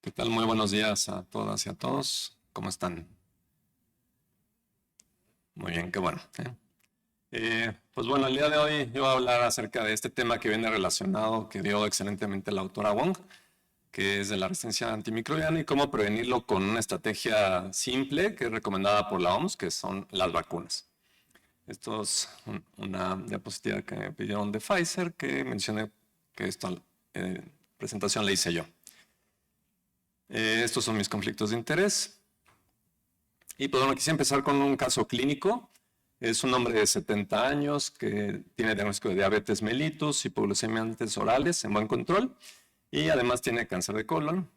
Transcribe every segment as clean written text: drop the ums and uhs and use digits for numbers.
¿Qué tal? Muy buenos días a todas y a todos. ¿Cómo están? Muy bien, qué bueno. Pues bueno, el día de hoy yo voy a hablar acerca de este tema que viene relacionado, que dio excelentemente la autora Wong, que es de la resistencia antimicrobiana y cómo prevenirlo con una estrategia simple que es recomendada por la OMS, que son las vacunas. Esto es una diapositiva que me pidieron de Pfizer, que mencioné que esta presentación la hice yo. Estos son mis conflictos de interés. Y pues bueno, quise empezar con un caso clínico. Es un hombre de 70 años que tiene diagnóstico de diabetes mellitus, hipoglucemiantes orales en buen control y además tiene cáncer de colon,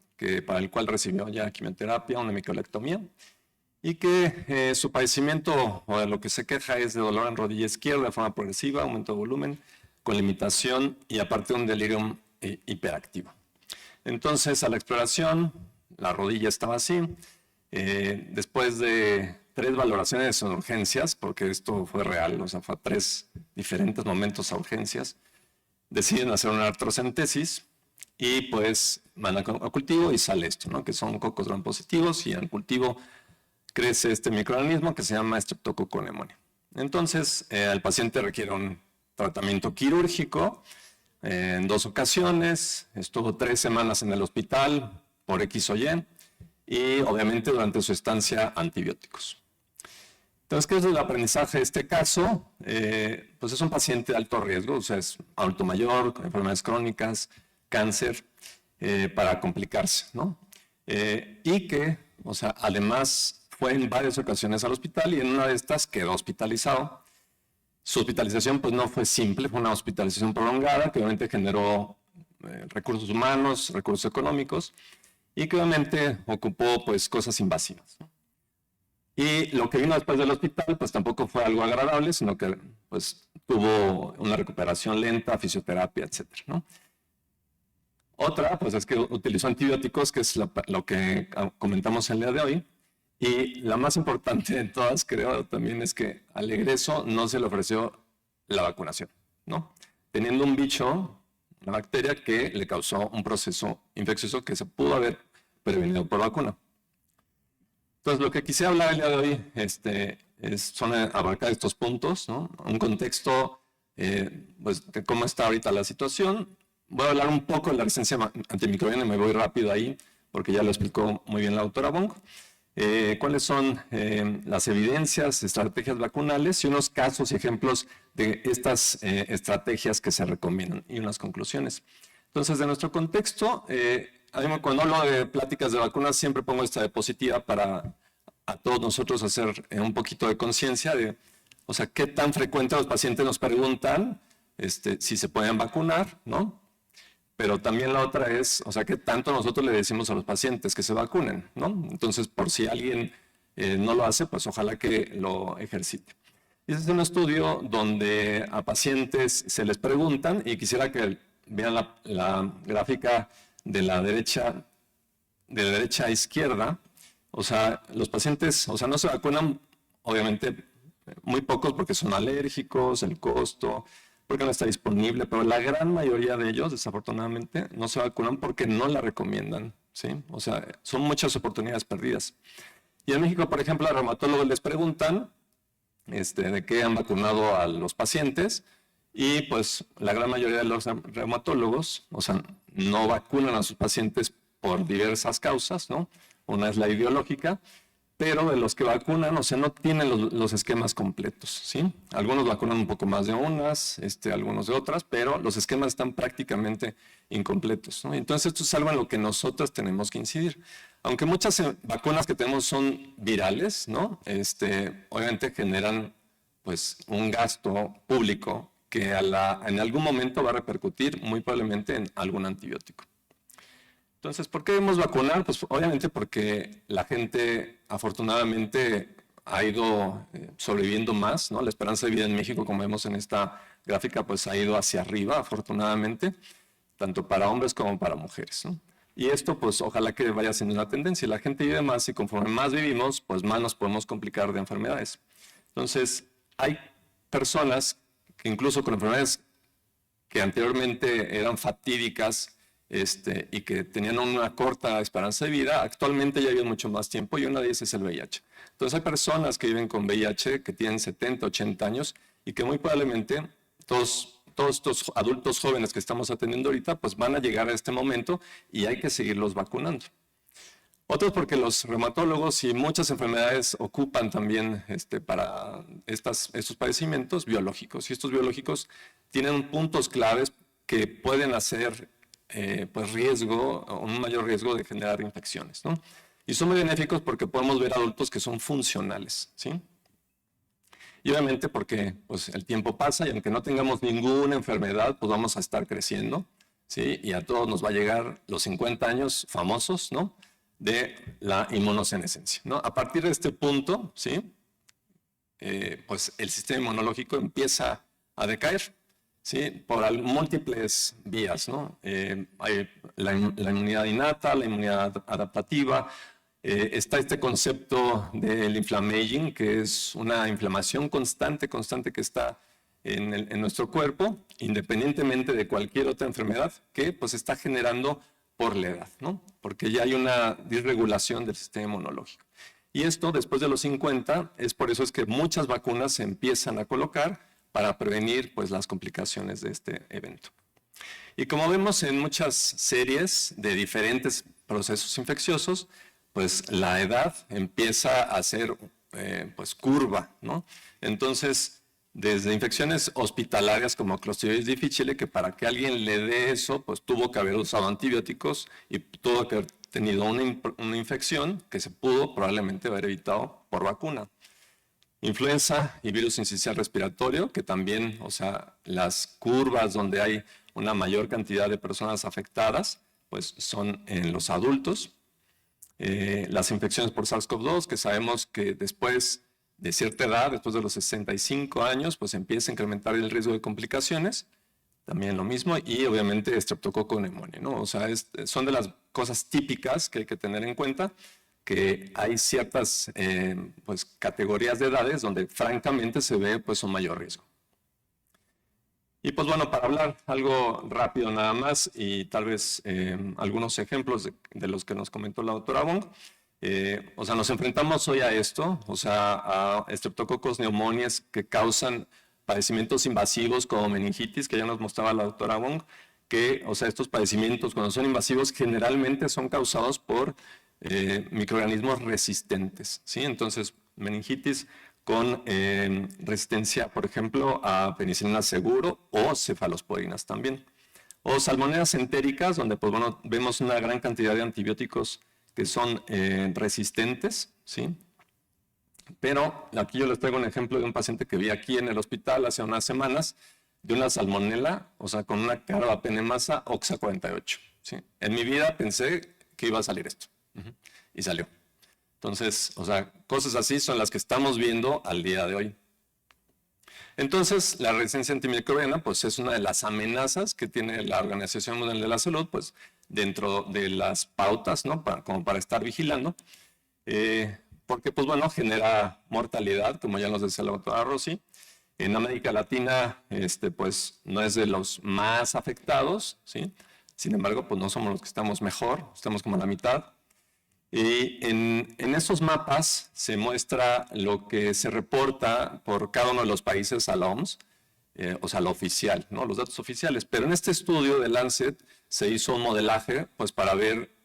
para el cual recibió ya quimioterapia, una microlectomía y que su padecimiento o de lo que se queja es de dolor en rodilla izquierda de forma progresiva, aumento de volumen, con limitación y aparte un delirium hiperactivo. Entonces, a la exploración, la rodilla estaba así. Después de 3 valoraciones en urgencias, porque esto fue real, o sea, fue a 3 diferentes momentos a urgencias, deciden hacer una artrocentesis y pues van a cultivo y sale esto, ¿no? Que son cocos gram positivos y en cultivo crece este microorganismo que se llama Streptococcus pneumoniae. Entonces, el paciente requiere un tratamiento quirúrgico en 2 ocasiones, estuvo 3 semanas en el hospital por X o y obviamente durante su estancia antibióticos. Entonces, ¿qué es el aprendizaje de este caso? Pues es un paciente de alto riesgo, o sea, es adulto mayor, con enfermedades crónicas, cáncer, para complicarse, ¿no? Y que, o sea, además fue en varias ocasiones al hospital y en una de estas quedó hospitalizado. Su hospitalización pues no fue simple, fue una hospitalización prolongada que obviamente generó recursos humanos, recursos económicos y que obviamente ocupó pues cosas invasivas. Y lo que vino después del hospital pues tampoco fue algo agradable, sino que pues tuvo una recuperación lenta, fisioterapia, etcétera, ¿no? Otra pues es que utilizó antibióticos, que es lo que comentamos el día de hoy. Y la más importante de todas, creo, también es que al egreso no se le ofreció la vacunación, ¿no? Teniendo un bicho, una bacteria que le causó un proceso infeccioso que se pudo haber prevenido por vacuna. Entonces, lo que quise hablar el día de hoy son abarcar estos puntos, ¿no? Un contexto, pues, de cómo está ahorita la situación. Voy a hablar un poco de la resistencia antimicrobiana y me voy rápido ahí, porque ya lo explicó muy bien la autora Wong. Cuáles son las evidencias, estrategias vacunales y unos casos y ejemplos de estas estrategias que se recomiendan y unas conclusiones. Entonces, de nuestro contexto, cuando hablo de pláticas de vacunas siempre pongo esta diapositiva para a todos nosotros hacer un poquito de conciencia de, o sea, qué tan frecuente los pacientes nos preguntan si se pueden vacunar, ¿no? Pero también la otra es, o sea, que tanto nosotros le decimos a los pacientes que se vacunen, ¿no? Entonces, por si alguien no lo hace, pues ojalá que lo ejercite. Y este es un estudio donde a pacientes se les preguntan, y quisiera que vean la gráfica de la derecha a izquierda. O sea, los pacientes, o sea, no se vacunan, obviamente, muy pocos porque son alérgicos, el costo, porque no está disponible, pero la gran mayoría de ellos, desafortunadamente, no se vacunan porque no la recomiendan, ¿sí? O sea, son muchas oportunidades perdidas. Y en México, por ejemplo, a reumatólogos les preguntan de qué han vacunado a los pacientes y pues la gran mayoría de los reumatólogos, o sea, no vacunan a sus pacientes por diversas causas, ¿no? Una es la ideológica, pero de los que vacunan, o sea, no tienen los esquemas completos, ¿sí? Algunos vacunan un poco más de unas, algunos de otras, pero los esquemas están prácticamente incompletos, ¿no? Entonces, esto es algo en lo que nosotros tenemos que incidir. Aunque muchas vacunas que tenemos son virales, ¿no? Obviamente generan, pues, un gasto público que en algún momento va a repercutir muy probablemente en algún antibiótico. Entonces, ¿por qué debemos vacunar? Pues obviamente porque la gente afortunadamente ha ido sobreviviendo más, ¿no? La esperanza de vida en México, como vemos en esta gráfica, pues ha ido hacia arriba, afortunadamente, tanto para hombres como para mujeres, ¿no? Y esto, pues ojalá que vaya siendo una tendencia. La gente vive más y conforme más vivimos, pues más nos podemos complicar de enfermedades. Entonces, hay personas que incluso con enfermedades que anteriormente eran fatídicas y que tenían una corta esperanza de vida, actualmente ya viven mucho más tiempo y una de ellas es el VIH. Entonces hay personas que viven con VIH que tienen 70, 80 años y que muy probablemente todos estos adultos jóvenes que estamos atendiendo ahorita pues van a llegar a este momento y hay que seguirlos vacunando. Otros porque los reumatólogos y muchas enfermedades ocupan también para estos padecimientos biológicos. Y estos biológicos tienen puntos claves que pueden hacer pues un mayor riesgo de generar infecciones, ¿no? Y son muy benéficos porque podemos ver adultos que son funcionales, ¿sí? Y obviamente porque pues, el tiempo pasa y aunque no tengamos ninguna enfermedad, pues vamos a estar creciendo, ¿sí? Y a todos nos va a llegar los 50 años famosos, ¿no?, de la inmunosenescencia, ¿no? A partir de este punto, ¿sí?, pues el sistema inmunológico empieza a decaer, ¿sí?, por múltiples vías, ¿no? Hay la inmunidad innata, la inmunidad adaptativa, está este concepto del inflammaging, que es una inflamación constante que está en nuestro cuerpo, independientemente de cualquier otra enfermedad que pues está generando por la edad, ¿no? Porque ya hay una disregulación del sistema inmunológico. Y esto, después de los 50, por eso es que muchas vacunas se empiezan a colocar para prevenir pues, las complicaciones de este evento. Y como vemos en muchas series de diferentes procesos infecciosos, pues la edad empieza a ser pues, curva, ¿no? Entonces, desde infecciones hospitalarias como Clostridium difficile, que para que alguien le dé eso, pues tuvo que haber usado antibióticos y tuvo que haber tenido una infección que se pudo probablemente haber evitado por vacuna. Influenza y virus sincicial respiratorio, que también, o sea, las curvas donde hay una mayor cantidad de personas afectadas, pues son en los adultos. Las infecciones por SARS-CoV-2, que sabemos que después de cierta edad, después de los 65 años, pues empieza a incrementar el riesgo de complicaciones, también lo mismo, y obviamente Streptococcus pneumoniae, ¿no? O sea, son de las cosas típicas que hay que tener en cuenta, que hay ciertas pues, categorías de edades donde francamente se ve pues, un mayor riesgo. Y pues bueno, para hablar algo rápido nada más y tal vez algunos ejemplos de los que nos comentó la doctora Wong. O sea, nos enfrentamos hoy a esto, o sea, a Streptococcus pneumoniae que causan padecimientos invasivos como meningitis, que ya nos mostraba la doctora Wong, que, o sea, estos padecimientos cuando son invasivos generalmente son causados por microorganismos resistentes, ¿sí? Entonces, meningitis con resistencia, por ejemplo, a penicilina seguro o cefalosporinas también. O salmonelas entéricas, donde pues, bueno, vemos una gran cantidad de antibióticos que son resistentes, ¿sí? Pero aquí yo les traigo un ejemplo de un paciente que vi aquí en el hospital hace unas semanas, de una salmonela, o sea, con una carbapenemasa OXA48, ¿sí? En mi vida pensé que iba a salir esto, y salió. Entonces, o sea, cosas así son las que estamos viendo al día de hoy. Entonces, la resistencia antimicrobiana, pues es una de las amenazas que tiene la Organización Mundial de la Salud, pues dentro de las pautas, ¿no? Como para estar vigilando, porque, pues bueno, genera mortalidad, como ya nos decía la doctora Rossi. En América Latina, pues no es de los más afectados, ¿sí? Sin embargo, pues no somos los que estamos mejor, estamos como a la mitad. Y en estos mapas se muestra lo que se reporta por cada uno de los países a la OMS, o sea, lo oficial, ¿no? Los datos oficiales. Pero en este estudio de Lancet se hizo un modelaje pues, para ver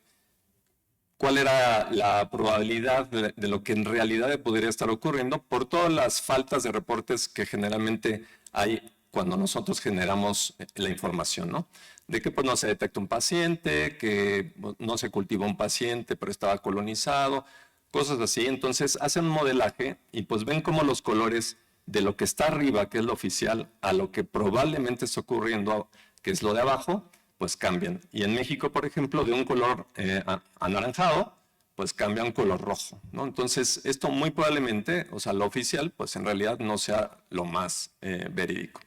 cuál era la probabilidad de lo que en realidad podría estar ocurriendo por todas las faltas de reportes que generalmente hay cuando nosotros generamos la información, ¿no? De que pues, no se detecta un paciente, que no se cultivó un paciente, pero estaba colonizado, cosas así. Entonces hacen un modelaje y pues ven cómo los colores de lo que está arriba, que es lo oficial, a lo que probablemente está ocurriendo, que es lo de abajo, pues cambian. Y en México, por ejemplo, de un color anaranjado, pues cambia a un color rojo, ¿no? Entonces esto muy probablemente, o sea, lo oficial, pues en realidad no sea lo más verídico.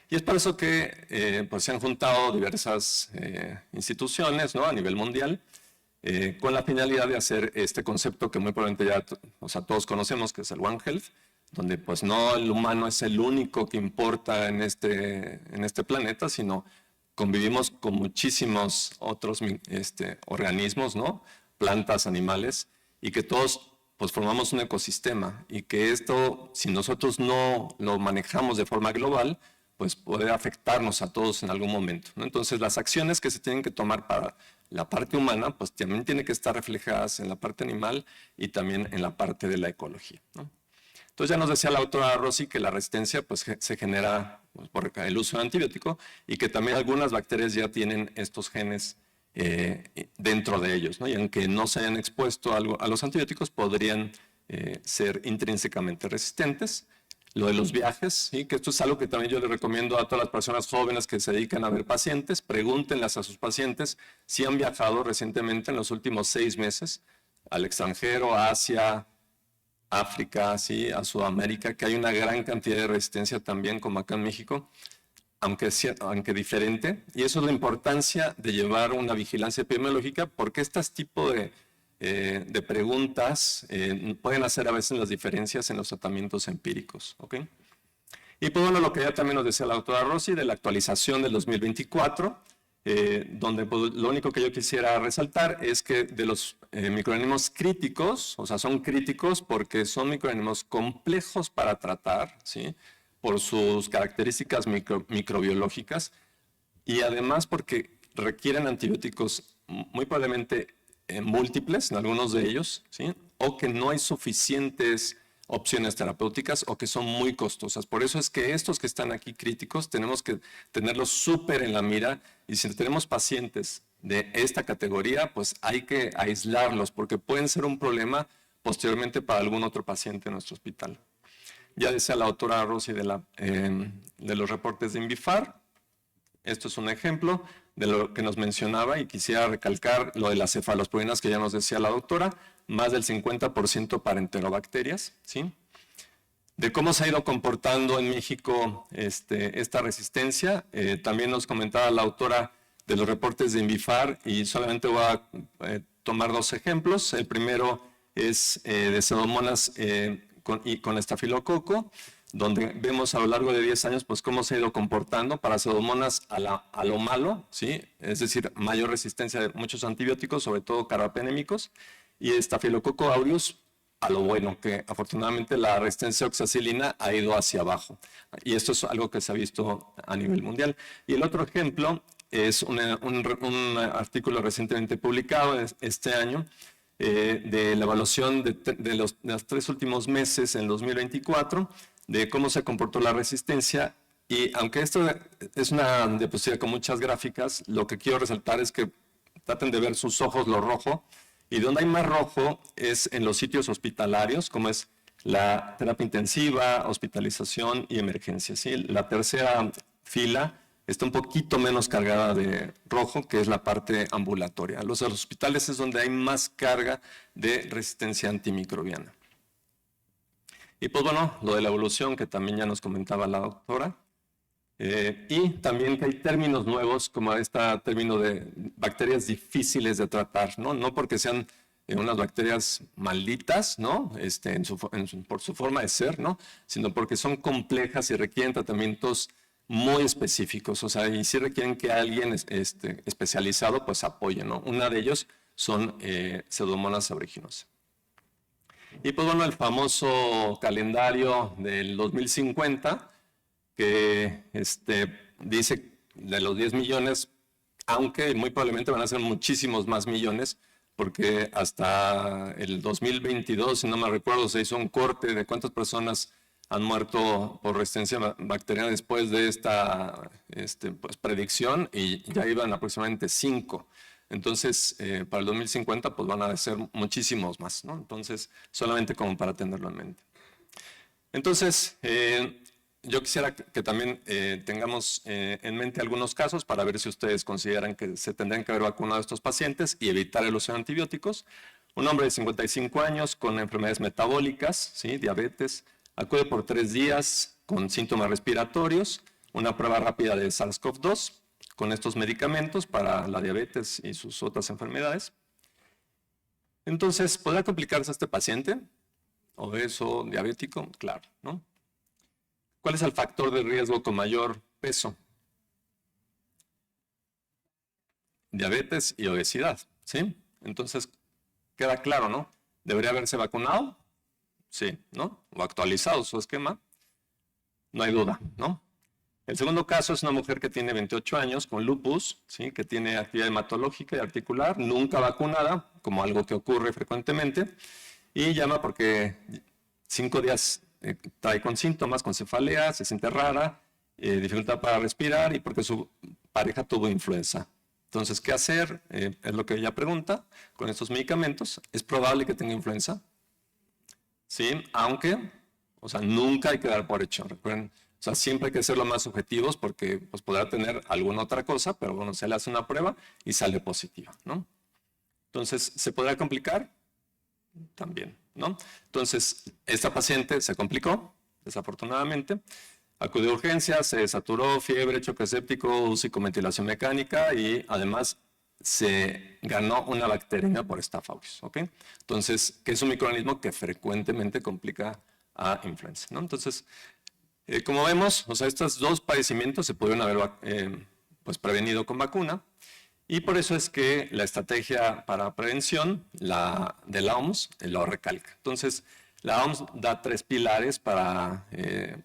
Y es por eso que pues se han juntado diversas instituciones, ¿no? A nivel mundial con la finalidad de hacer este concepto que muy probablemente ya o sea, todos conocemos, que es el One Health, donde pues no el humano es el único que importa en este planeta, sino convivimos con muchísimos otros organismos, ¿no? Plantas, animales, y que todos pues formamos un ecosistema, y que esto, si nosotros no lo manejamos de forma global, pues puede afectarnos a todos en algún momento, ¿no? Entonces, las acciones que se tienen que tomar para la parte humana, pues también tienen que estar reflejadas en la parte animal y también en la parte de la ecología, ¿no? Entonces, ya nos decía la autora Rossi que la resistencia pues, se genera pues, por el uso de antibiótico, y que también algunas bacterias ya tienen estos genes dentro de ellos, ¿no? Y aunque no se hayan expuesto a los antibióticos, podrían ser intrínsecamente resistentes. Lo de los viajes, ¿sí? Que esto es algo que también yo le recomiendo a todas las personas jóvenes que se dedican a ver pacientes. Pregúntenles a sus pacientes si han viajado recientemente en los últimos 6 meses al extranjero, a Asia, África, ¿sí? A Sudamérica, que hay una gran cantidad de resistencia también, como acá en México, aunque diferente. Y eso es la importancia de llevar una vigilancia epidemiológica, porque este tipo de preguntas pueden hacer a veces las diferencias en los tratamientos empíricos, ¿ok? Y pues bueno, lo que ya también nos decía la doctora Rossi de la actualización del 2024, donde pues, lo único que yo quisiera resaltar es que de los microorganismos críticos, o sea, son críticos porque son microorganismos complejos para tratar, ¿sí? Por sus características microbiológicas, y además porque requieren antibióticos muy probablemente múltiples en algunos de ellos, ¿sí? O que no hay suficientes opciones terapéuticas o que son muy costosas. Por eso es que estos que están aquí críticos tenemos que tenerlos súper en la mira, y si tenemos pacientes de esta categoría, pues hay que aislarlos porque pueden ser un problema posteriormente para algún otro paciente en nuestro hospital. Ya decía la doctora Rossi de los reportes de INVIFAR. Esto es un ejemplo de lo que nos mencionaba, y quisiera recalcar lo de las cefalosporinas que ya nos decía la doctora, más del 50% para enterobacterias, ¿sí? De cómo se ha ido comportando en México esta resistencia, también nos comentaba la autora de los reportes de INVIFAR, y solamente voy a tomar 2 ejemplos. El primero es de Pseudomonas con estafilococo, donde vemos a lo largo de 10 años pues cómo se ha ido comportando para Pseudomonas a lo malo, ¿sí? Es decir, mayor resistencia de muchos antibióticos, sobre todo carbapenémicos, y Staphylococcus aureus a lo bueno, que afortunadamente la resistencia a oxacilina ha ido hacia abajo. Y esto es algo que se ha visto a nivel mundial. Y el otro ejemplo es un artículo recientemente publicado este año, de la evaluación de los 3 últimos meses en 2024, de cómo se comportó la resistencia. Y aunque esto es una diapositiva con muchas gráficas, lo que quiero resaltar es que traten de ver sus ojos lo rojo, y donde hay más rojo es en los sitios hospitalarios, como es la terapia intensiva, hospitalización y emergencia, ¿sí? La tercera fila está un poquito menos cargada de rojo, que es la parte ambulatoria. Los hospitales es donde hay más carga de resistencia antimicrobiana. Y pues bueno, lo de la evolución que también ya nos comentaba la doctora. Y también que hay términos nuevos, como este término de bacterias difíciles de tratar, ¿no? No porque sean unas bacterias malditas, ¿no? Por su forma de ser, ¿no? Sino porque son complejas y requieren tratamientos muy específicos, o sea, y sí requieren que alguien especializado pues apoye, ¿no? Una de ellos son Pseudomonas aeruginosa. Y pues bueno, el famoso calendario del 2050, que dice de los 10 millones, aunque muy probablemente van a ser muchísimos más millones, porque hasta el 2022, si no me recuerdo, se hizo un corte de cuántas personas han muerto por resistencia bacteriana después de esta pues, predicción, y ya iban aproximadamente 5. Entonces, para el 2050 pues van a ser muchísimos más, ¿no? Entonces, solamente como para tenerlo en mente. Entonces, yo quisiera que también tengamos en mente algunos casos para ver si ustedes consideran que se tendrían que haber vacunado a estos pacientes y evitar el uso de antibióticos. Un hombre de 55 años con enfermedades metabólicas, ¿sí? Diabetes, acude por 3 días con síntomas respiratorios, una prueba rápida de SARS-CoV-2 con estos medicamentos para la diabetes y sus otras enfermedades. Entonces, ¿podrá complicarse este paciente? Obeso, diabético, claro, ¿no? ¿Cuál es el factor de riesgo con mayor peso? diabetes y obesidad, ¿sí? Entonces, queda claro, ¿no? ¿Debería haberse vacunado? Sí, ¿no? O actualizado su esquema, no hay duda, ¿no? El segundo caso es una mujer que tiene 28 años con lupus, ¿sí? Que tiene actividad hematológica y articular, nunca vacunada, como algo que ocurre frecuentemente, y llama porque 5 días trae con síntomas, con cefalea, se siente rara, dificultad para respirar y porque su pareja tuvo influenza. Entonces, ¿qué hacer? Es lo que ella pregunta. Con estos medicamentos, ¿es probable que tenga influenza? Sí, aunque, o sea, nunca hay que dar por hecho, recuerden. O sea, siempre hay que ser lo más objetivos porque pues, podrá tener alguna otra cosa, pero bueno, se le hace una prueba y sale positiva, ¿no? Entonces, ¿se podrá complicar? También, ¿no? Entonces, esta paciente se complicó, desafortunadamente, acudió a urgencias, se saturó, fiebre, choque séptico, UCI con ventilación mecánica y además se ganó una bacteria por Staph aureus, ¿ok? Entonces, que es un microorganismo que frecuentemente complica a influenza, ¿no? Entonces, como vemos, o sea, estos dos padecimientos se pudieron haber pues, prevenido con vacuna. Y por eso es que la estrategia para prevención de la OMS lo recalca. Entonces, la OMS da 3 pilares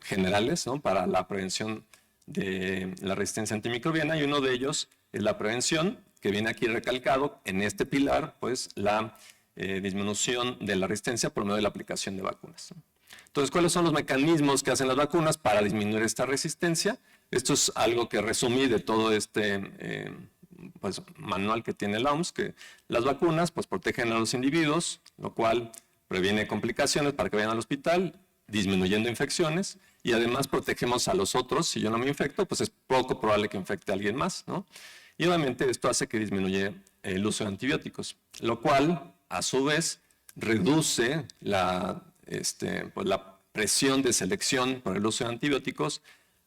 generales, ¿no? Para la prevención de la resistencia antimicrobiana y uno de ellos es la prevención, que viene aquí recalcado en este pilar, pues la disminución de la resistencia por medio de la aplicación de vacunas, ¿no? Entonces, ¿cuáles son los mecanismos que hacen las vacunas para disminuir esta resistencia? Esto es algo que resumí de todo este pues, manual que tiene la OMS, que las vacunas pues, protegen a los individuos, lo cual previene complicaciones para que vayan al hospital, disminuyendo infecciones, y además protegemos a los otros. Si yo no me infecto, pues es poco probable que infecte a alguien más, ¿no? Y obviamente esto hace que disminuya el uso de antibióticos, lo cual a su vez reduce pues la presión de selección por el uso de antibióticos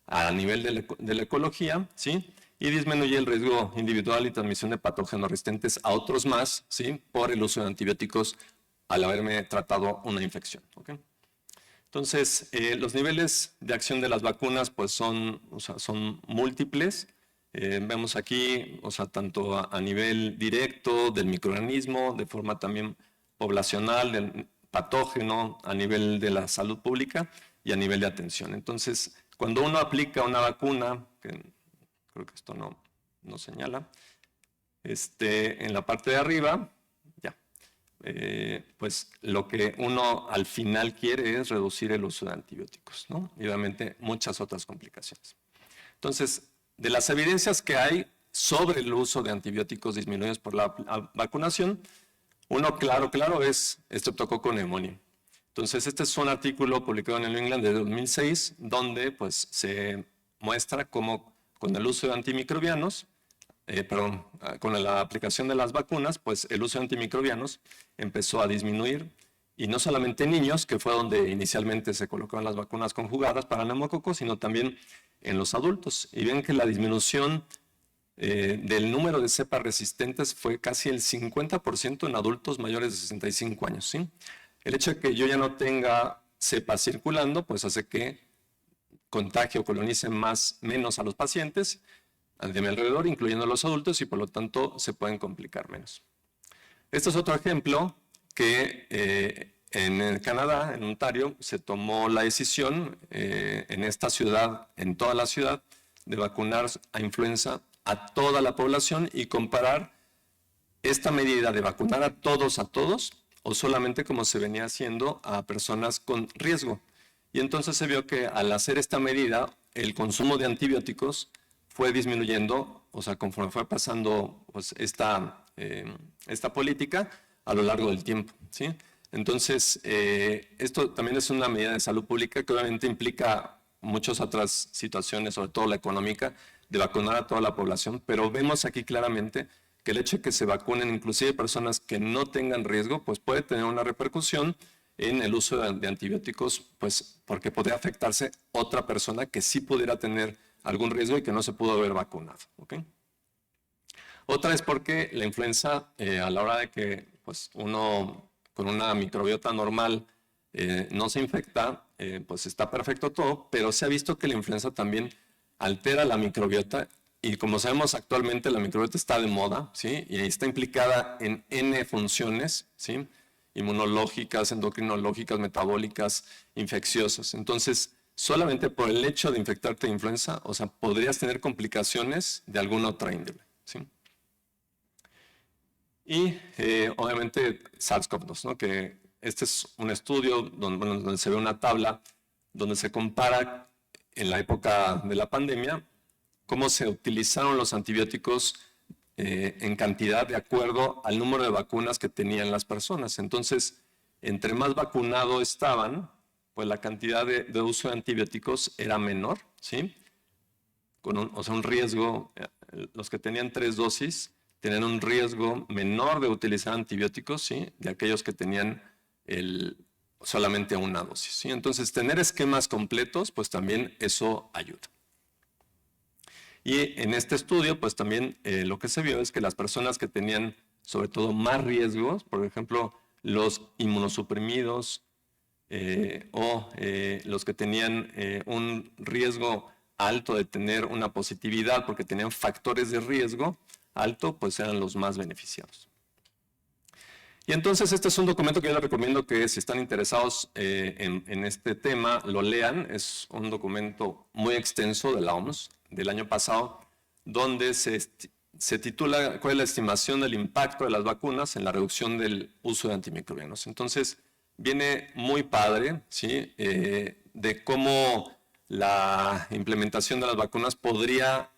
a nivel de la ecología, ¿sí? Y disminuye el riesgo individual y transmisión de patógenos resistentes a otros más, ¿sí? Por el uso de antibióticos al haberme tratado una infección, ¿ok? Entonces, los niveles de acción de las vacunas pues son múltiples. Vemos aquí, o sea, tanto a nivel directo del microorganismo, de forma también poblacional, del patógeno, a nivel de la salud pública y a nivel de atención. Entonces, cuando uno aplica una vacuna, que creo que esto no señala, en la parte de arriba, ya, pues lo que uno al final quiere es reducir el uso de antibióticos, ¿no? Y obviamente muchas otras complicaciones. Entonces, de las evidencias que hay sobre el uso de antibióticos disminuidos por la vacunación, uno claro es Streptococcus pneumoniae. Entonces, este es un artículo publicado en el New England de 2006, donde pues, se muestra cómo con el uso de antimicrobianos, con la aplicación de las vacunas, pues el uso de antimicrobianos empezó a disminuir, y no solamente en niños, que fue donde inicialmente se colocaron las vacunas conjugadas para neumococos, sino también en los adultos. Y ven que la disminución del número de cepas resistentes fue casi el 50% en adultos mayores de 65 años, ¿sí? El hecho de que yo ya no tenga cepas circulando, pues hace que contagie o colonice menos a los pacientes de mi alrededor, incluyendo a los adultos, y por lo tanto se pueden complicar menos. Este es otro ejemplo que en Canadá, en Ontario, se tomó la decisión en esta ciudad, en toda la ciudad, de vacunar a influenza a toda la población y comparar esta medida de vacunar a todos, o solamente como se venía haciendo a personas con riesgo. Y entonces se vio que al hacer esta medida, el consumo de antibióticos fue disminuyendo, o sea, conforme fue pasando pues, esta política a lo largo del tiempo, ¿sí? Entonces, esto también es una medida de salud pública que obviamente implica muchas otras situaciones, sobre todo la económica, de vacunar a toda la población, pero vemos aquí claramente que el hecho de que se vacunen inclusive personas que no tengan riesgo, pues puede tener una repercusión en el uso de antibióticos, pues porque podría afectarse otra persona que sí pudiera tener algún riesgo y que no se pudo haber vacunado, ¿ok? Otra es porque la influenza, a la hora de que pues, uno con una microbiota normal no se infecta, pues está perfecto todo, pero se ha visto que la influenza también altera la microbiota Y como sabemos actualmente la microbiota está de moda, ¿sí? Y está implicada en N funciones, ¿sí? Inmunológicas, endocrinológicas, metabólicas, infecciosas. Entonces, solamente por el hecho de infectarte de influenza, o sea, podrías tener complicaciones de alguna otra índole, ¿sí? Y obviamente SARS-CoV-2, ¿no? Que este es un estudio donde se ve una tabla donde se compara en la época de la pandemia cómo se utilizaron los antibióticos en cantidad de acuerdo al número de vacunas que tenían las personas. Entonces, entre más vacunados estaban, pues la cantidad de uso de antibióticos era menor, ¿sí? O sea, un riesgo, los que tenían 3 dosis tenían un riesgo menor de utilizar antibióticos, ¿sí? De aquellos que tenían solamente una dosis, ¿sí? Entonces, tener esquemas completos, pues también eso ayuda. Y en este estudio, pues también lo que se vio es que las personas que tenían sobre todo más riesgos, por ejemplo, los inmunosuprimidos o los que tenían un riesgo alto de tener una positividad porque tenían factores de riesgo alto, pues eran los más beneficiados. Y entonces este es un documento que yo les recomiendo que si están interesados en este tema, lo lean. Es un documento muy extenso de la OMS del año pasado, donde se titula ¿Cuál es la estimación del impacto de las vacunas en la reducción del uso de antimicrobianos? Entonces, viene muy padre, ¿sí? De cómo la implementación de las vacunas podría,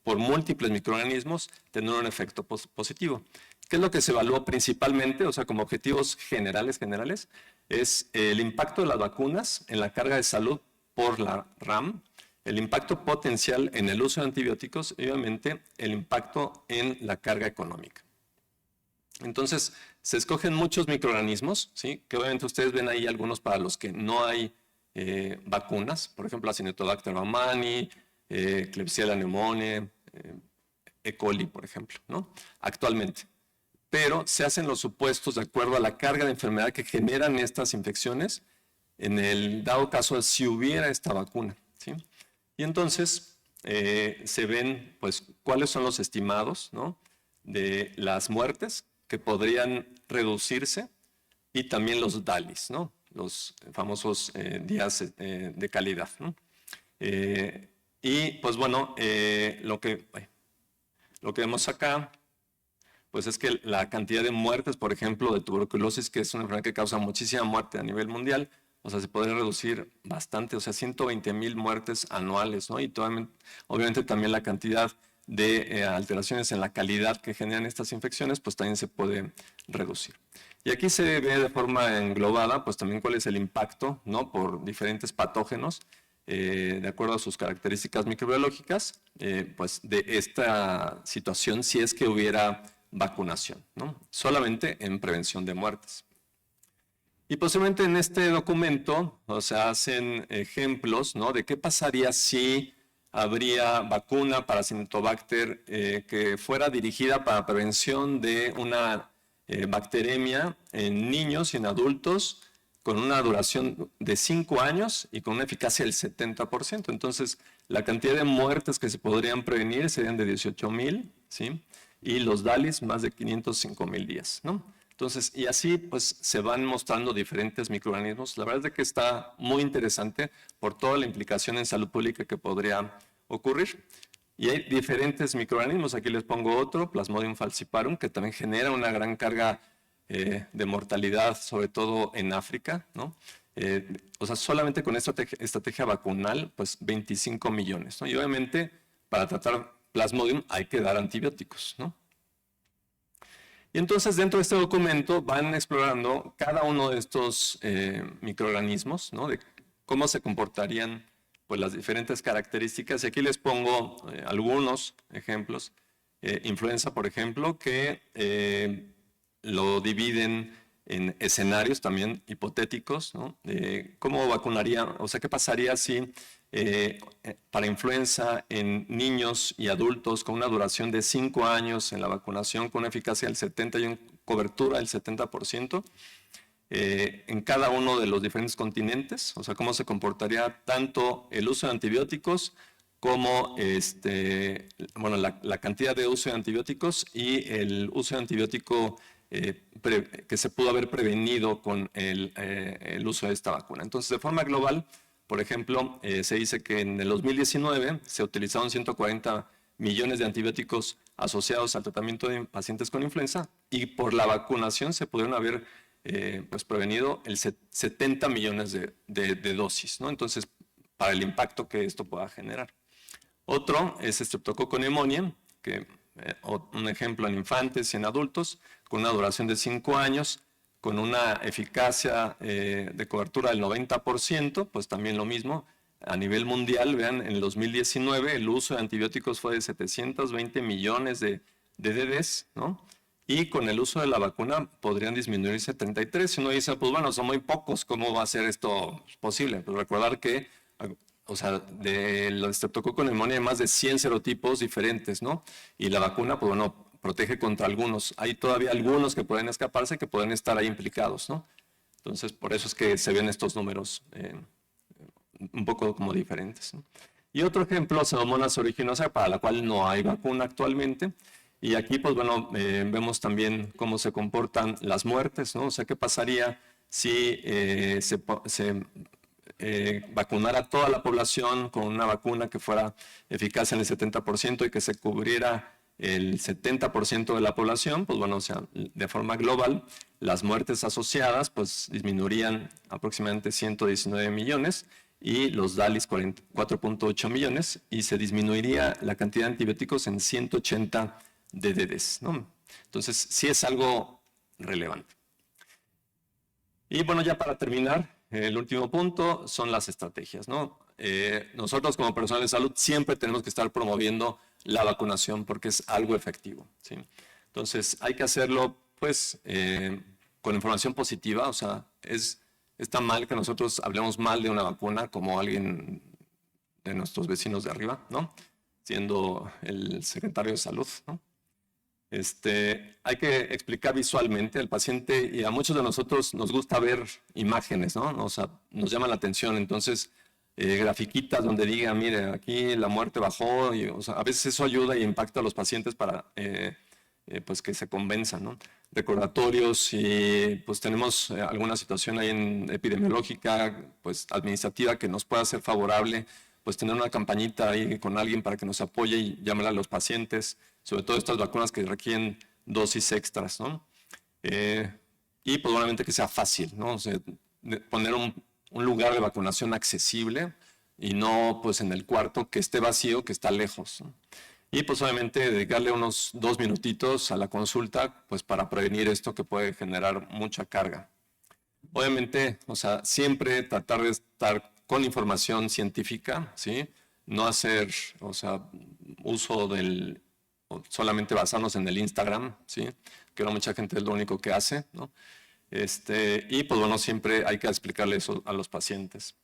por múltiples microorganismos, tener un efecto positivo. ¿Qué es lo que se evaluó principalmente? O sea, como objetivos generales, es el impacto de las vacunas en la carga de salud por la RAM, el impacto potencial en el uso de antibióticos y obviamente el impacto en la carga económica. Entonces, se escogen muchos microorganismos, ¿sí? Que obviamente ustedes ven ahí algunos para los que no hay vacunas, por ejemplo, Acinetobacter baumannii, Klebsiella pneumoniae, E. coli, por ejemplo, ¿no? Actualmente. Pero se hacen los supuestos de acuerdo a la carga de enfermedad que generan estas infecciones en el dado caso de si hubiera esta vacuna, ¿sí? Y entonces se ven pues cuáles son los estimados, ¿no? De las muertes que podrían reducirse y también los DALIs, ¿no? Los famosos días de calidad, ¿no? Y pues bueno, lo que vemos acá pues es que la cantidad de muertes, por ejemplo, de tuberculosis, que es una enfermedad que causa muchísima muerte a nivel mundial, o sea, se podría reducir bastante, o sea, 120,000 muertes anuales, ¿no? Y obviamente también la cantidad de alteraciones en la calidad que generan estas infecciones, pues también se puede reducir. Y aquí se ve de forma englobada, pues también cuál es el impacto, ¿no? Por diferentes patógenos, de acuerdo a sus características microbiológicas, pues de esta situación si es que hubiera vacunación, ¿no? Solamente en prevención de muertes. Y posiblemente en este documento, o sea, hacen ejemplos, ¿no? De qué pasaría si habría vacuna para Acinetobacter que fuera dirigida para prevención de una bacteremia en niños y en adultos con una duración de 5 años y con una eficacia del 70%. Entonces, la cantidad de muertes que se podrían prevenir serían de 18,000, ¿sí? Y los DALIs más de 505,000 días, ¿no? Entonces, y así pues se van mostrando diferentes microorganismos. La verdad es que está muy interesante por toda la implicación en salud pública que podría ocurrir. Y hay diferentes microorganismos, aquí les pongo otro, Plasmodium falciparum, que también genera una gran carga de mortalidad, sobre todo en África, ¿no? O sea, solamente con esta estrategia vacunal, pues 25 millones, ¿no? Y obviamente para tratar Plasmodium hay que dar antibióticos, ¿no? Y entonces dentro de este documento van explorando cada uno de estos microorganismos, ¿no? De cómo se comportarían pues, las diferentes características. Y aquí les pongo algunos ejemplos. Influenza, por ejemplo, que lo dividen en escenarios también hipotéticos, ¿no? ¿Cómo vacunaría? O sea, ¿qué pasaría si para influenza en niños y adultos con una duración de 5 años en la vacunación, con una eficacia del 70% y una cobertura del 70%, en cada uno de los diferentes continentes? O sea, ¿cómo se comportaría tanto el uso de antibióticos como bueno, la cantidad de uso de antibióticos y el uso de antibiótico que se pudo haber prevenido con el uso de esta vacuna. Entonces, de forma global, por ejemplo, se dice que en el 2019 se utilizaron 140 millones de antibióticos asociados al tratamiento de pacientes con influenza y por la vacunación se pudieron haber pues prevenido el 70 millones de dosis, ¿no? Entonces, para el impacto que esto pueda generar. Otro es Streptococcus pneumoniae, que un ejemplo en infantes y en adultos, con una duración de 5 años, con una eficacia de cobertura del 90%, pues también lo mismo. A nivel mundial, vean, en el 2019 el uso de antibióticos fue de 720 millones de DDs, ¿no? Y con el uso de la vacuna podrían disminuirse 33. Si uno dice, pues bueno, son muy pocos, ¿cómo va a ser esto posible? Pues recordar que, o sea, de los Streptococcus pneumoniae hay más de 100 serotipos diferentes, ¿no? Y la vacuna, pues bueno, protege contra algunos. Hay todavía algunos que pueden escaparse, que pueden estar ahí implicados, ¿no? Entonces, por eso es que se ven estos números un poco como diferentes, ¿no? Y otro ejemplo, Pseudomonas aeruginosa, para la cual no hay vacuna actualmente. Y aquí, pues bueno, vemos también cómo se comportan las muertes, ¿no? O sea, ¿qué pasaría si se vacunara a toda la población con una vacuna que fuera eficaz en el 70% y que se cubriera el 70% de la población? Pues bueno, o sea, de forma global, las muertes asociadas pues disminuirían aproximadamente 119 millones y los DALIs 4.8 millones y se disminuiría la cantidad de antibióticos en 180 DDDs, ¿no? Entonces, sí es algo relevante. Y bueno, ya para terminar, el último punto son las estrategias, ¿no? Nosotros como personal de salud siempre tenemos que estar promoviendo la vacunación porque es algo efectivo, ¿sí? Entonces, hay que hacerlo, pues, con información positiva. O sea, está mal que nosotros hablemos mal de una vacuna como alguien de nuestros vecinos de arriba, ¿no? Siendo el secretario de salud, ¿no? Hay que explicar visualmente al paciente y a muchos de nosotros nos gusta ver imágenes, ¿no? O sea, nos llama la atención. Entonces, grafiquitas donde diga, mire, aquí la muerte bajó. Y, o sea, a veces eso ayuda y impacta a los pacientes para pues que se convenzan, ¿no? Recordatorios y pues tenemos alguna situación ahí epidemiológica, pues administrativa que nos pueda ser favorable, pues tener una campañita ahí con alguien para que nos apoye y llamar a los pacientes, sobre todo estas vacunas que requieren dosis extras, ¿no? Y pues obviamente que sea fácil, ¿no? O sea, poner un lugar de vacunación accesible y no pues en el cuarto que esté vacío, que está lejos, ¿no? Y pues obviamente dedicarle unos 2 minutitos a la consulta pues para prevenir esto que puede generar mucha carga. Obviamente, o sea, siempre tratar de estar con información científica, ¿sí? No hacer, o sea, uso o solamente basarnos en el Instagram, ¿sí? Que no mucha gente es lo único que hace, ¿no? Y pues bueno, siempre hay que explicarle eso a los pacientes.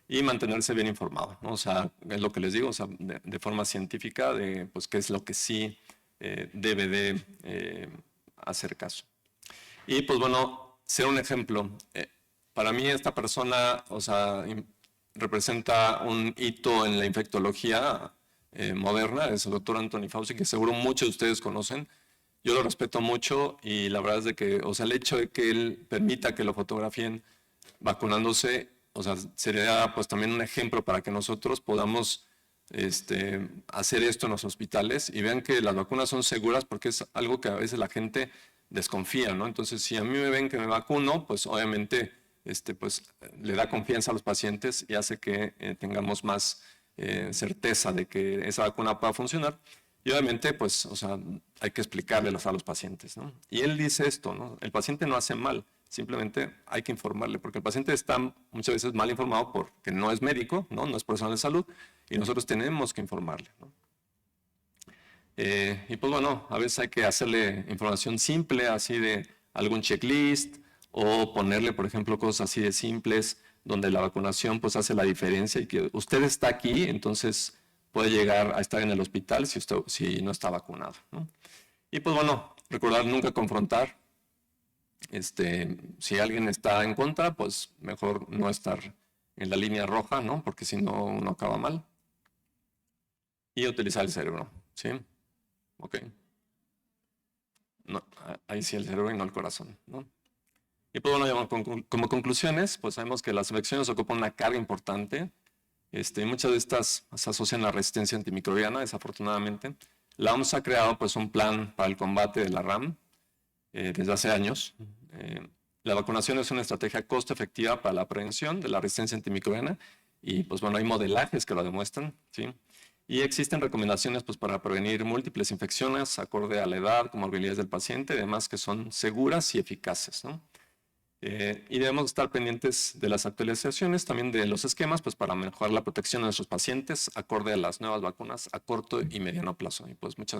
Y mantenerse bien informado, ¿no? O sea, es lo que les digo, o sea, de forma científica, de pues qué es lo que sí debe de hacer caso. Y pues bueno, ser un ejemplo. Para mí esta persona, o sea, representa un hito en la infectología moderna, es el doctor Anthony Fauci, que seguro muchos de ustedes conocen. Yo lo respeto mucho y la verdad es de que, o sea, el hecho de que él permita que lo fotografíen vacunándose, o sea, sería pues también un ejemplo para que nosotros podamos hacer esto en los hospitales y vean que las vacunas son seguras porque es algo que a veces la gente desconfía, ¿no? Entonces, si a mí me ven que me vacuno, pues obviamente pues, le da confianza a los pacientes y hace que tengamos más certeza de que esa vacuna pueda funcionar. Y obviamente, pues, o sea, hay que explicarles a los pacientes, ¿no? Y él dice esto, ¿no? El paciente no hace mal, simplemente hay que informarle, porque el paciente está muchas veces mal informado porque no es médico, ¿no? No es personal de salud, y nosotros tenemos que informarle, ¿no? Y pues bueno, a veces hay que hacerle información simple, así de algún checklist, o ponerle, por ejemplo, cosas así de simples, donde la vacunación pues hace la diferencia y que usted está aquí, entonces puede llegar a estar en el hospital si no está vacunado, ¿no? Y pues bueno, recordar nunca confrontar. Si alguien está en contra, pues mejor no estar en la línea roja, ¿no? Porque si no, uno acaba mal. y utilizar el cerebro, ¿sí? Ok. No, ahí sí el cerebro y no el corazón, ¿no? Y pues bueno, ya como conclusiones, pues sabemos que las infecciones ocupan una carga importante. Muchas de estas se asocian a la resistencia antimicrobiana, desafortunadamente. La OMS ha creado pues un plan para el combate de la RAM desde hace años. La vacunación es una estrategia costo efectiva para la prevención de la resistencia antimicrobiana y pues bueno, hay modelajes que lo demuestran, ¿sí? Y existen recomendaciones pues, para prevenir múltiples infecciones acorde a la edad, comorbilidades del paciente, además que son seguras y eficaces, ¿no? Y debemos estar pendientes de las actualizaciones, también de los esquemas, pues para mejorar la protección de nuestros pacientes acorde a las nuevas vacunas a corto y mediano plazo. Y pues muchas gracias.